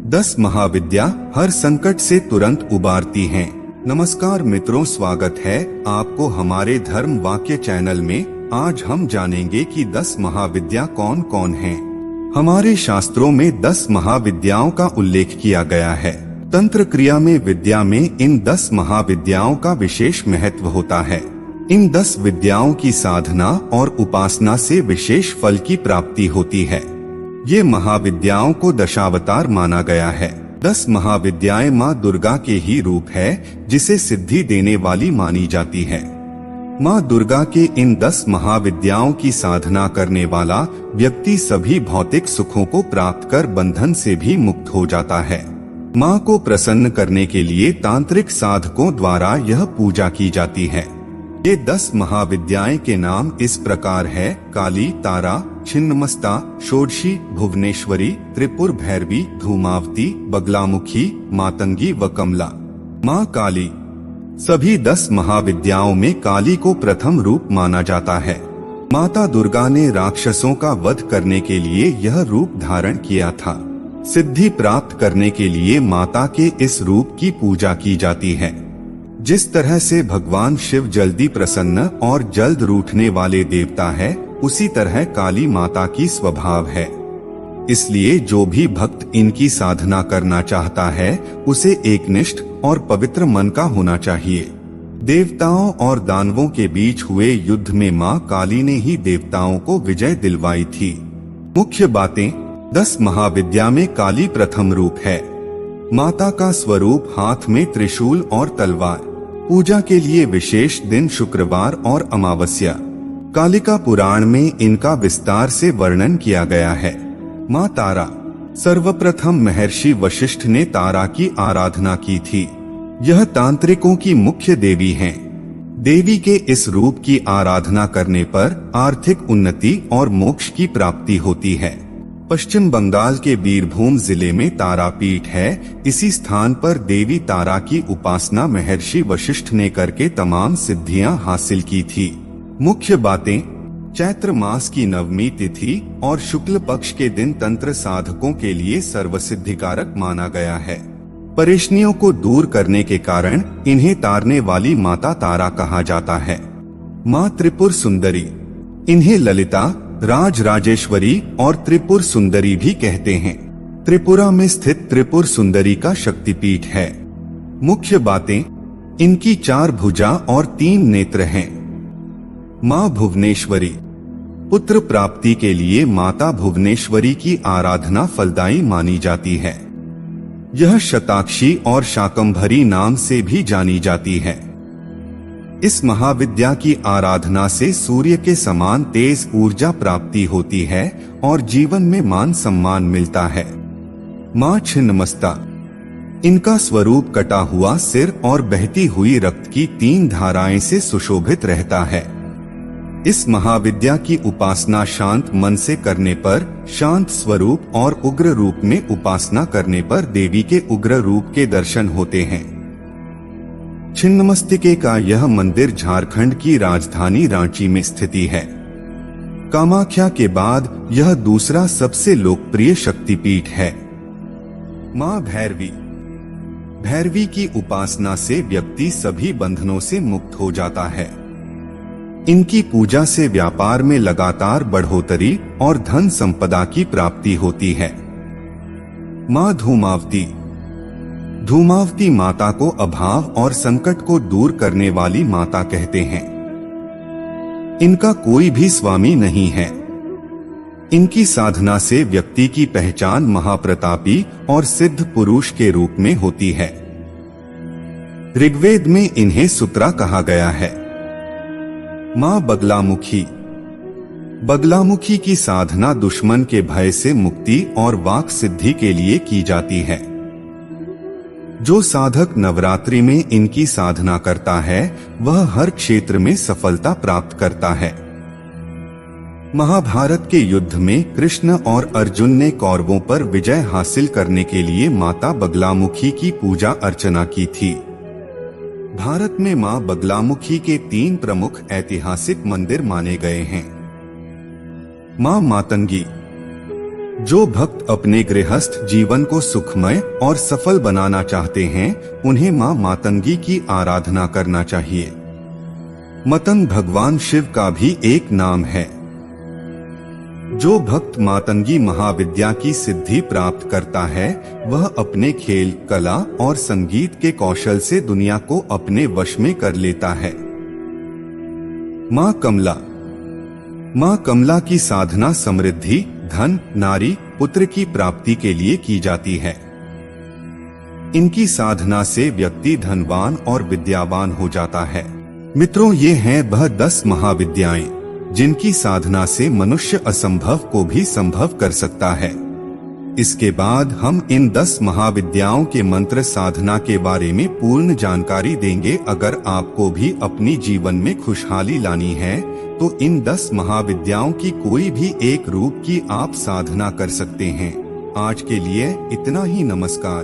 10 महाविद्या हर संकट से तुरंत उबारती हैं। नमस्कार मित्रों, स्वागत है आपको हमारे धर्म वाक्य चैनल में। आज हम जानेंगे कि 10 महाविद्या कौन कौन हैं। हमारे शास्त्रों में 10 महाविद्याओं का उल्लेख किया गया है। तंत्र क्रिया में विद्या में इन 10 महाविद्याओं का विशेष महत्व होता है। इन 10 विद्याओं की साधना और उपासना से विशेष फल की प्राप्ति होती है। ये महाविद्याओं को दशावतार माना गया है। 10 महाविद्याएं माँ दुर्गा के ही रूप है, जिसे सिद्धि देने वाली मानी जाती है। माँ दुर्गा के इन 10 महाविद्याओं की साधना करने वाला व्यक्ति सभी भौतिक सुखों को प्राप्त कर बंधन से भी मुक्त हो जाता है। माँ को प्रसन्न करने के लिए तांत्रिक साधकों द्वारा यह पूजा की जाती है। ये 10 महाविद्याएं के नाम इस प्रकार है: काली, तारा, छिन्नमस्ता, षोडशी, भुवनेश्वरी, त्रिपुर भैरवी, धूमावती, बगलामुखी, मातंगी व कमला। माँ काली। सभी 10 महाविद्याओं में काली को प्रथम रूप माना जाता है। माता दुर्गा ने राक्षसों का वध करने के लिए यह रूप धारण किया था। सिद्धि प्राप्त करने के लिए माता के इस रूप की पूजा की जाती है। जिस तरह से भगवान शिव जल्दी प्रसन्न और जल्द रूठने वाले देवता है, उसी तरह काली माता की स्वभाव है। इसलिए जो भी भक्त इनकी साधना करना चाहता है, उसे एकनिष्ठ और पवित्र मन का होना चाहिए। देवताओं और दानवों के बीच हुए युद्ध में माँ काली ने ही देवताओं को विजय दिलवाई थी। मुख्य बातें: 10 महाविद्या में काली प्रथम रूप है। माता का स्वरूप हाथ में त्रिशूल और तलवार। पूजा के लिए विशेष दिन शुक्रवार और अमावस्या। कालिका पुराण में इनका विस्तार से वर्णन किया गया है। माँ तारा। सर्वप्रथम महर्षि वशिष्ठ ने तारा की आराधना की थी। यह तांत्रिकों की मुख्य देवी हैं। देवी के इस रूप की आराधना करने पर आर्थिक उन्नति और मोक्ष की प्राप्ति होती है। पश्चिम बंगाल के बीरभूम जिले में तारापीठ है। इसी स्थान पर देवी तारा की उपासना महर्षि वशिष्ठ ने करके तमाम सिद्धियां हासिल की थी। मुख्य बातें: चैत्र मास की नवमी तिथि और शुक्ल पक्ष के दिन तंत्र साधकों के लिए सर्वसिद्धिकारक माना गया है। परेशानियों को दूर करने के कारण इन्हें तारने वाली माता तारा कहा जाता है। माँ त्रिपुर सुंदरी। इन्हें ललिता, राज राजेश्वरी और त्रिपुर सुंदरी भी कहते हैं। त्रिपुरा में स्थित त्रिपुर सुंदरी का शक्तिपीठ है। मुख्य बातें: इनकी 4 भुजा और 3 नेत्र हैं। माँ भुवनेश्वरी। पुत्र प्राप्ति के लिए माता भुवनेश्वरी की आराधना फलदायी मानी जाती है। यह शताक्षी और शाकंभरी नाम से भी जानी जाती है। इस महाविद्या की आराधना से सूर्य के समान तेज ऊर्जा प्राप्ति होती है और जीवन में मान सम्मान मिलता है। माँ छिन्नमस्ता। इनका स्वरूप कटा हुआ सिर और बहती हुई रक्त की 3 धाराएं से सुशोभित रहता है। इस महाविद्या की उपासना शांत मन से करने पर, शांत स्वरूप और उग्र रूप में उपासना करने पर देवी के उग्र रूप के दर्शन होते हैं। छिन्नमस्तिके का यह मंदिर झारखंड की राजधानी रांची में स्थिति है। कामाख्या के बाद यह दूसरा सबसे लोकप्रिय शक्तिपीठ है। माँ भैरवी। भैरवी की उपासना से व्यक्ति सभी बंधनों से मुक्त हो जाता है। इनकी पूजा से व्यापार में लगातार बढ़ोतरी और धन संपदा की प्राप्ति होती है। माँ धूमावती। धूमावती माता को अभाव और संकट को दूर करने वाली माता कहते हैं। इनका कोई भी स्वामी नहीं है। इनकी साधना से व्यक्ति की पहचान महाप्रतापी और सिद्ध पुरुष के रूप में होती है। ऋग्वेद में इन्हें सुत्रा कहा गया है। माँ बगलामुखी। बगलामुखी की साधना दुश्मन के भय से मुक्ति और वाक सिद्धि के लिए की जाती है। जो साधक नवरात्रि में इनकी साधना करता है, वह हर क्षेत्र में सफलता प्राप्त करता है। महाभारत के युद्ध में कृष्ण और अर्जुन ने कौरवों पर विजय हासिल करने के लिए माता बगलामुखी की पूजा अर्चना की थी। भारत में मां बगलामुखी के 3 प्रमुख ऐतिहासिक मंदिर माने गए हैं। मां मातंगी। जो भक्त अपने गृहस्थ जीवन को सुखमय और सफल बनाना चाहते हैं, उन्हें मां मातंगी की आराधना करना चाहिए। मतंग भगवान शिव का भी एक नाम है। जो भक्त मातंगी महाविद्या की सिद्धि प्राप्त करता है, वह अपने खेल, कला और संगीत के कौशल से दुनिया को अपने वश में कर लेता है। मां कमला। मां कमला की साधना समृद्धि, धन, नारी, पुत्र की प्राप्ति के लिए की जाती है। इनकी साधना से व्यक्ति धनवान और विद्यावान हो जाता है। मित्रों, ये हैं वह 10 महाविद्याएं जिनकी साधना से मनुष्य असंभव को भी संभव कर सकता है। इसके बाद हम इन 10 महाविद्याओं के मंत्र साधना के बारे में पूर्ण जानकारी देंगे। अगर आपको भी अपनी जीवन में खुशहाली लानी है तो इन 10 महाविद्याओं की कोई भी एक रूप की आप साधना कर सकते हैं। आज के लिए इतना ही। नमस्कार।